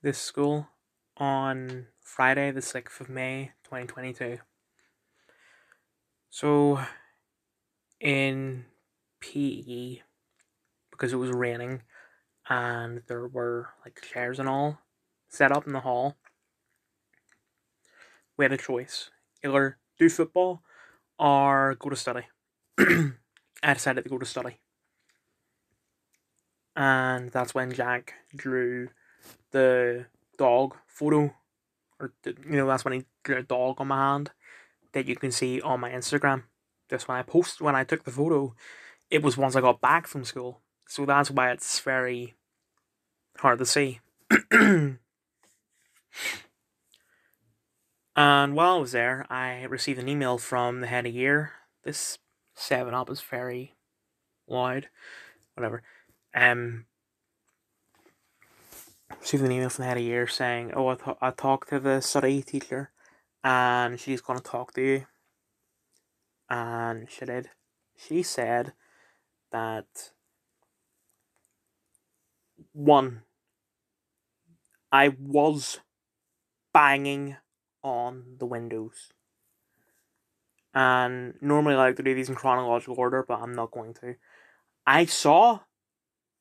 this school on Friday, the 6th of May, 2022. So, in PE, because it was raining and there were like chairs and all set up in the hall, we had a choice: either do football or go to study. I decided to go to study, and that's when Jack drew the dog photo, or that's when he drew a dog on my hand that you can see on my Instagram. Just when I took the photo, it was once I got back from school, so that's why it's very hard to see. And while I was there, I received an email from the head of year. This 7 Up is very loud. Whatever. Um, Received an email from the head of year saying, "Oh, I talked to the study teacher, and she's gonna talk to you." And she did. She said that, one, I was banging on the windows. And normally I like to do these in chronological order, but I'm not going to. I saw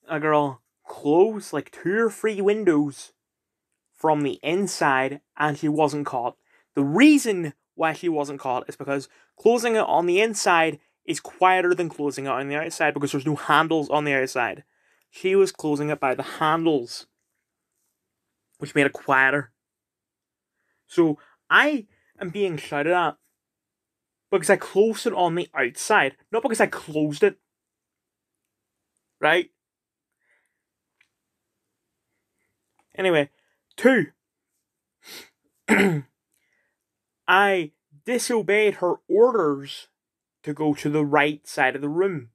a girl close like 2 or 3 windows from the inside, and she wasn't caught. The reason why she wasn't caught is because closing it on the inside is quieter than closing it on the outside, because there's no handles on the outside. She was closing it by the handles, which made it quieter. So I am being shouted at because I closed it on the outside, not because I closed it. Right? Anyway, 2. I disobeyed her orders to go to the right side of the room,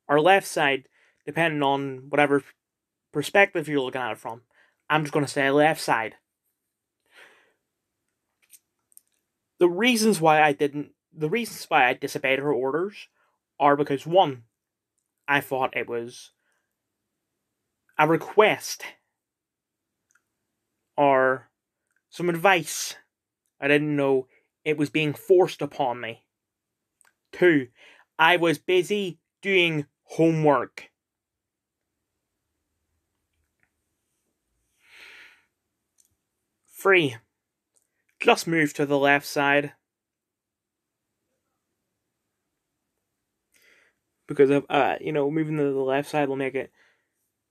or left side, depending on whatever perspective you're looking at it from. I'm just going to say left side. The reasons why I disobeyed her orders are because, one, I thought it was a request or some advice. I didn't know it was being forced upon me. 2, I was busy doing homework. 3, just move to the left side. Because of, moving to the left side will make it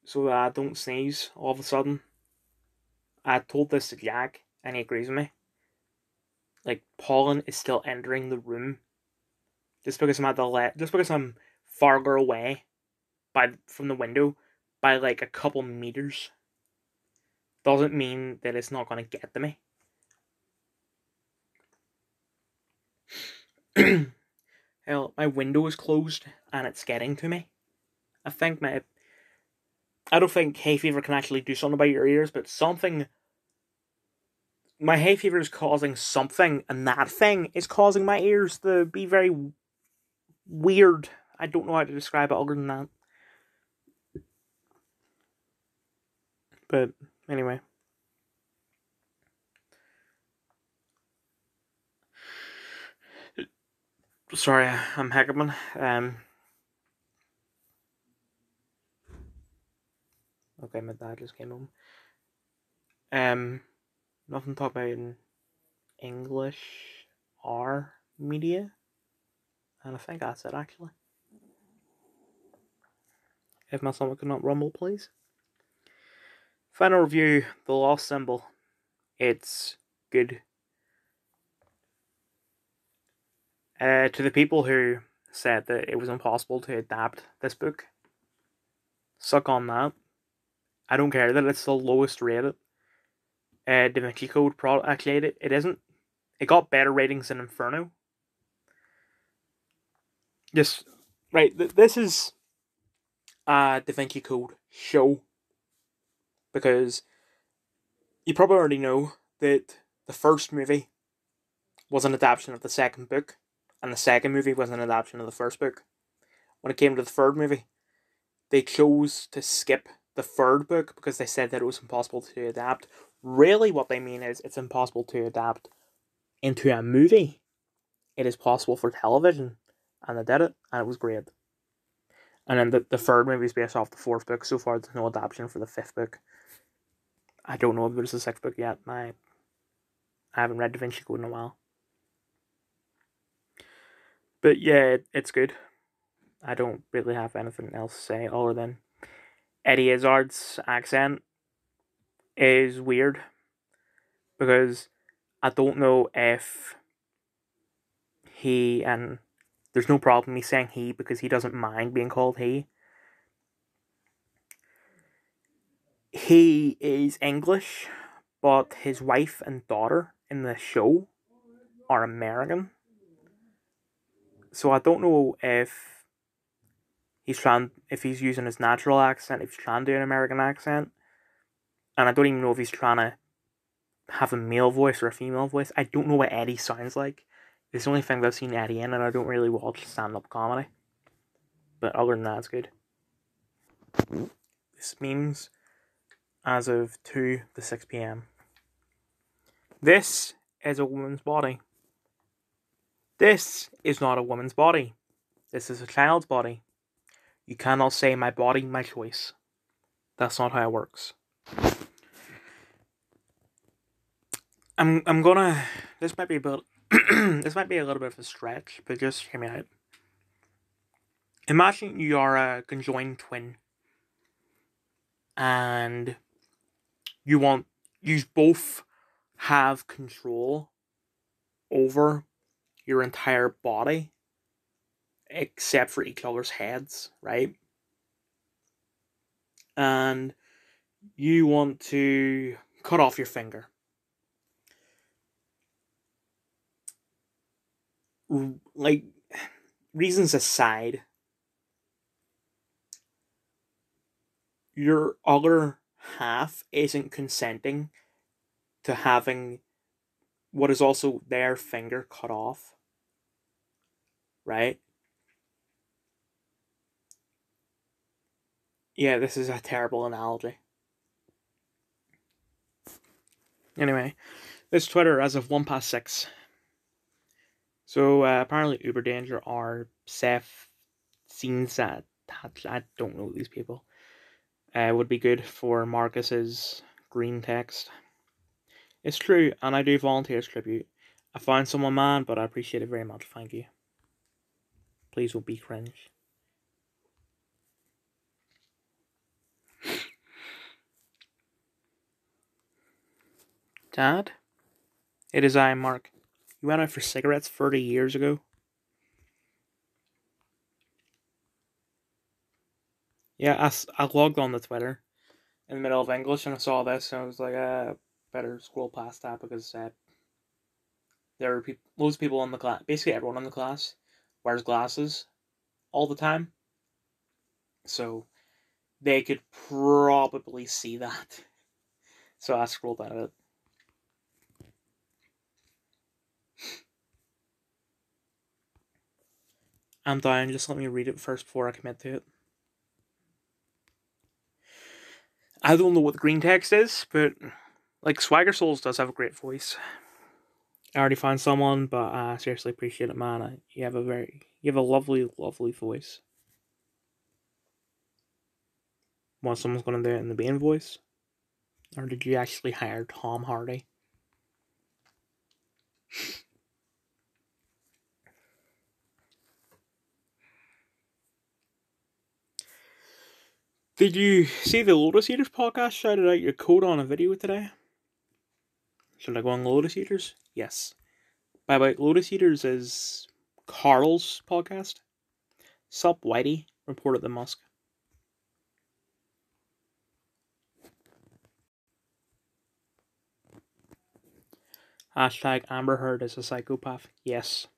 so that I don't sneeze all of a sudden. I told this to Jack, and he agrees with me. Like, pollen is still entering the room. Just because I'm farther away from the window by like a couple meters, doesn't mean that it's not going to get to me. Hell, my window is closed and it's getting to me. I don't think hay fever can actually do something about your ears, but something. My hay fever is causing something, and that thing is causing my ears to be very weird. I don't know how to describe it other than that. But anyway. Sorry, I'm hiccuping. Okay, my dad just came home. Nothing to talk about in English or media. And I think that's it, actually. If my stomach could not rumble, please. Final review: The Lost Symbol. It's good. To the people who said that it was impossible to adapt this book, suck on that. I don't care that it's the lowest rated Da Vinci Code product. Actually, it isn't. It got better ratings than Inferno. Just right. This is a Da Vinci Code show, because you probably already know that the first movie was an adaptation of the second book, and the second movie was an adaptation of the first book. When it came to the third movie, they chose to skip the third book because they said that it was impossible to adapt. Really, what they mean is it's impossible to adapt into a movie. It is possible for television, and they did it, and it was great. And then the third movie is based off the fourth book. So far, there's no adaptation for the fifth book. I don't know if there's a sixth book yet. I haven't read Da Vinci Code in a while. But yeah, it's good. I don't really have anything else to say other than Eddie Izzard's accent is weird because I don't know if he, and there's no problem me saying he because he doesn't mind being called he. He is English, but his wife and daughter in the show are American. So I don't know if he's using his natural accent, if he's trying to do an American accent. And I don't even know if he's trying to have a male voice or a female voice. I don't know what Eddie sounds like. It's the only thing I've seen Eddie in, and I don't really watch stand-up comedy. But other than that, it's good. This means as of 2 to 6 p.m. This is a woman's body. This is not a woman's body. This is a child's body. You cannot say my body, my choice. That's not how it works. I'm gonna. This might be a bit. This might be a little bit of a stretch, but just hear me out. Imagine you are a conjoined twin, and you both have control over your entire body, except for each other's heads, right? And you want to cut off your finger. Like, reasons aside, your other half isn't consenting to having what is also their finger cut off, right? Yeah, this is a terrible analogy. Anyway, this Twitter as of 1 past 6. So apparently Uber Danger are Seth scenes that I don't know these people. Would be good for Marcus's green text. It's true, and I do volunteers tribute. I found someone, man, but I appreciate it very much. Thank you. Please don't be cringe. Dad? It is I, Mark. You went out for cigarettes 30 years ago? Yeah, I logged on the Twitter in the middle of English and I saw this and I was like, better scroll past that because there are loads of people in the class, basically everyone in the class wears glasses all the time. So they could probably see that. So I scrolled out of it. I'm dying, just let me read it first before I commit to it. I don't know what the green text is, but like Swagger Souls does have a great voice. I already found someone, but I seriously appreciate it, man. You have a lovely, lovely voice. Want someone's gonna do it in the Bane voice? Or did you actually hire Tom Hardy? Did you see the Lotus Eaters podcast shouted out your code on a video today? Should I go on Lotus Eaters? Yes. By the way, Lotus Eaters is Carl's podcast. Sup, Whitey, reported the Musk. Hashtag Amber Heard is a psychopath. Yes.